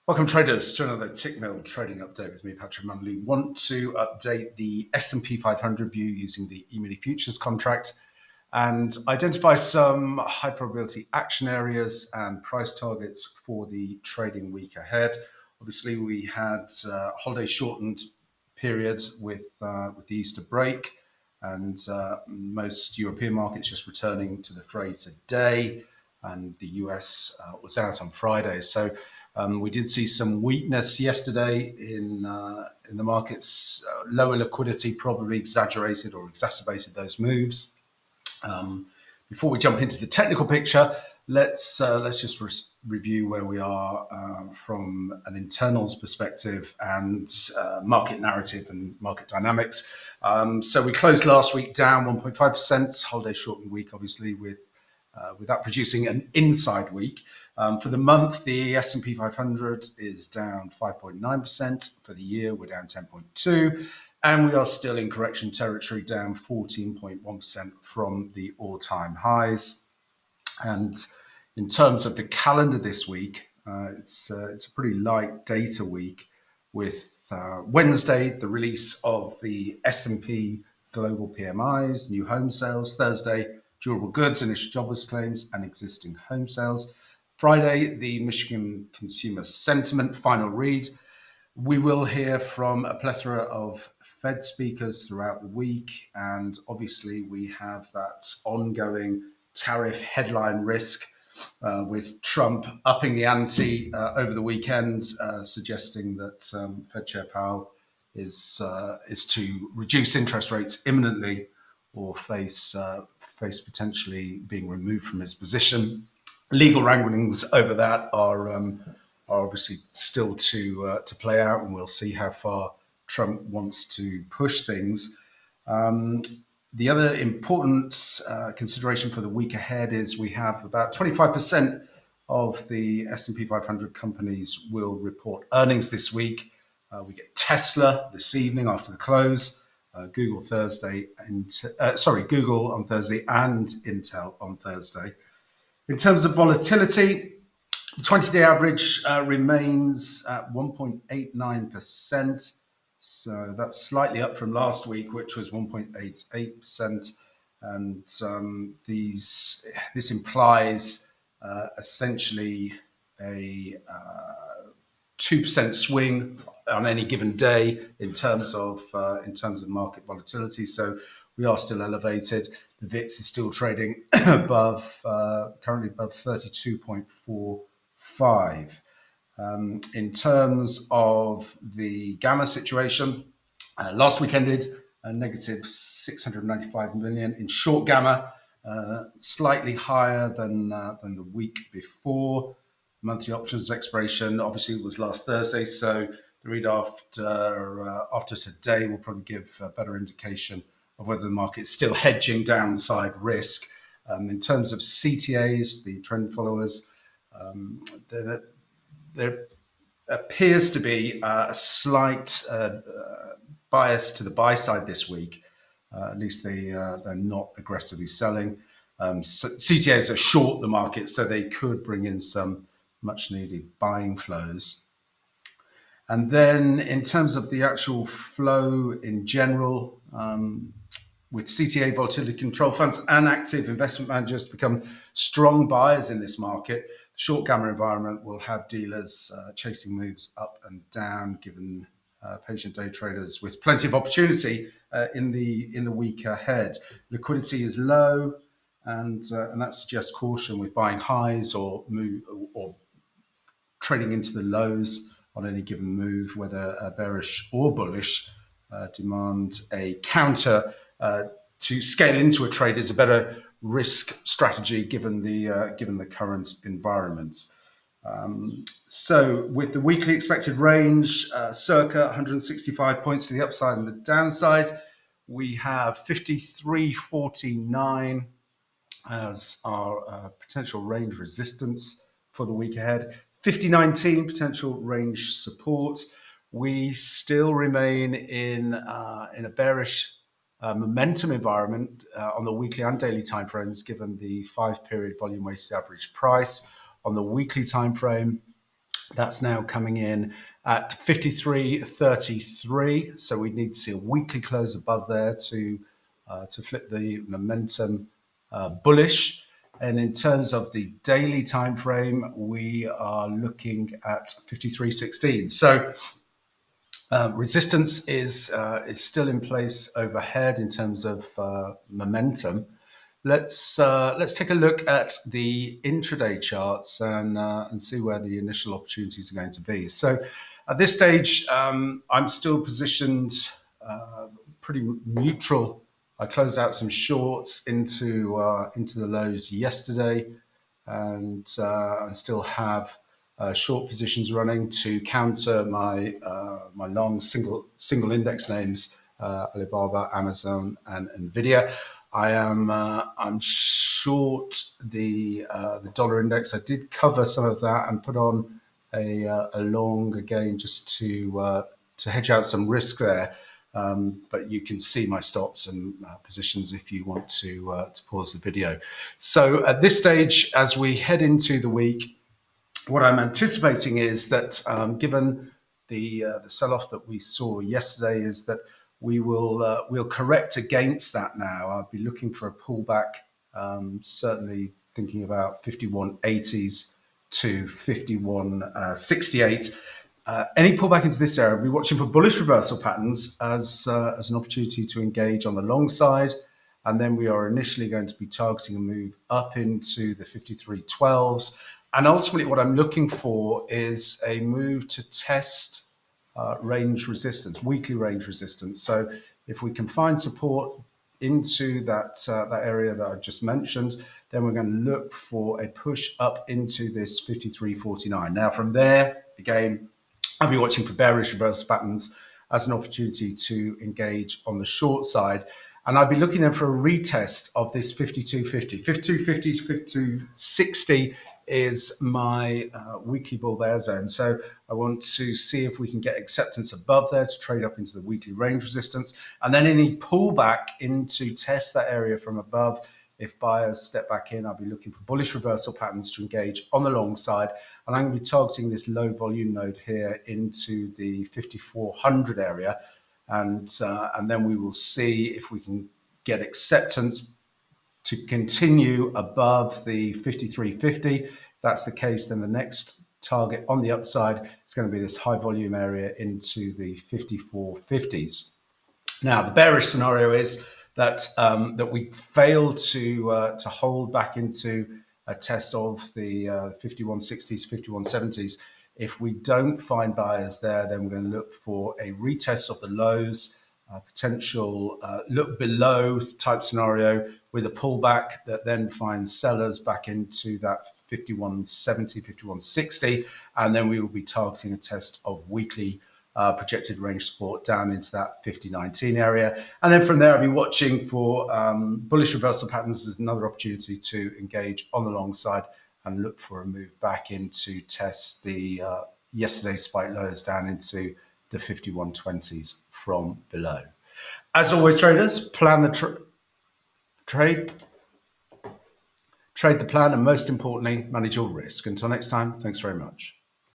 Welcome traders to another Tickmill trading update with me, Patrick Munley. Want to update the SP 500 view using the E-mini futures contract and identify some high probability action areas and price targets for the trading week ahead. Obviously, we had holiday shortened period with the Easter break, and most European markets just returning to the fray today, and the US was out on Friday. So we did see some weakness yesterday in the markets. Lower liquidity probably exaggerated or exacerbated those moves. Before we jump into the technical picture, let's just review where we are from an internals perspective and market narrative and market dynamics. So we closed last week down 1.5%, holiday shortened week, obviously, without producing an inside week. For the month, the S&P 500 is down 5.9%. For the year, we're down 10.2%. And we are still in correction territory, down 14.1% from the all-time highs. And in terms of the calendar this week, it's a pretty light data week with Wednesday, the release of the S&P global PMIs, new home sales. Thursday, durable goods, initial jobless claims, and existing home sales. Friday, the Michigan consumer sentiment final read. We will hear from a plethora of Fed speakers throughout the week, and obviously we have that ongoing tariff headline risk with Trump upping the ante over the weekend, suggesting that Fed Chair Powell is to reduce interest rates imminently or face potentially being removed from his position. Legal wranglings over that are obviously still to play out, and we'll see how far Trump wants to push things. The other important consideration for the week ahead is we have about 25% of the S&P 500 companies will report earnings this week. We get Tesla this evening after the close, Google Thursday, and Google on Thursday and Intel on Thursday. In terms of volatility, the 20-day average remains at 1.89%. So that's slightly up from last week, which was 1.88%. And this implies essentially a 2% swing on any given day in terms of market volatility. So we are still elevated. The VIX is still trading currently above 32.45. In terms of the gamma situation, last week ended a negative 695 million in short gamma, slightly higher than the week before. Monthly options expiration obviously was last Thursday, so the read after today will probably give a better indication of whether the market's still hedging downside risk. In terms of CTAs, the trend followers, there appears to be a slight bias to the buy side this week. At least they're not aggressively selling. CTAs are short the market, so they could bring in some much needed buying flows. And then in terms of the actual flow in general, with CTA volatility control funds and active investment managers to become strong buyers in this market, the short gamma environment will have dealers chasing moves up and down, given patient day traders with plenty of opportunity in the week ahead. Liquidity is low, and that suggests caution with buying highs or trading into the lows on any given move, whether bearish or bullish. Demand a counter to scale into a trade is a better risk strategy given the current environment. So with the weekly expected range, circa 165 points to the upside and the downside, we have 53.49 as our potential range resistance for the week ahead. 50.19 potential range support. We still remain in a bearish momentum environment on the weekly and daily timeframes, given the 5-period volume weighted average price. On the weekly timeframe, That's now coming in at 53.33. So we need to see a weekly close above there to flip the momentum bullish. And in terms of the daily time frame, we are looking at 53.16. So resistance is still in place overhead in terms of momentum. Let's take a look at the intraday charts and see where the initial opportunities are going to be. So at this stage, I'm still positioned pretty neutral. I closed out some shorts into the lows yesterday, and I still have short positions running to counter my long single index names, Alibaba, Amazon, and Nvidia. I'm short the dollar index. I did cover some of that and put on a long again just to hedge out some risk there. But you can see my stops and positions if you want to pause the video. So at this stage, as we head into the week, what I'm anticipating is that, given the sell-off that we saw yesterday, is that we'll correct against that now. I'll be looking for a pullback, certainly thinking about 51.80s to 51.68. Any pullback into this area, we'll be watching for bullish reversal patterns as an opportunity to engage on the long side. And then we are initially going to be targeting a move up into the 53.12s. And ultimately, what I'm looking for is a move to test range resistance, weekly range resistance. So if we can find support into that area that I've just mentioned, then we're going to look for a push up into this 53.49. Now, from there, again, I'll be watching for bearish reversal patterns as an opportunity to engage on the short side. And I'll be looking then for a retest of this 52.50. 52.50 to 52.60 is my weekly bull bear zone. So I want to see if we can get acceptance above there to trade up into the weekly range resistance. And then any pullback into test that area from above. If buyers step back in, I'll be looking for bullish reversal patterns to engage on the long side. And I'm going to be targeting this low volume node here into the 5400 area. And then we will see if we can get acceptance to continue above the 53.50. If that's the case, then the next target on the upside is going to be this high volume area into the 54.50s. Now, the bearish scenario is that that we fail to hold back into a test of the 51.60s, 51.70s. If we don't find buyers there, then we're going to look for a retest of the lows, potential look below type scenario with a pullback that then finds sellers back into that 51.70, 51.60, and then we will be targeting a test of weekly projected range support down into that 50.19 area. And then from there, I'll be watching for bullish reversal patterns as another opportunity to engage on the long side and look for a move back into test the yesterday's spike lows down into the 51.20s from below. As always, traders, plan the trade the plan, and most importantly, manage your risk. Until next time, thanks very much.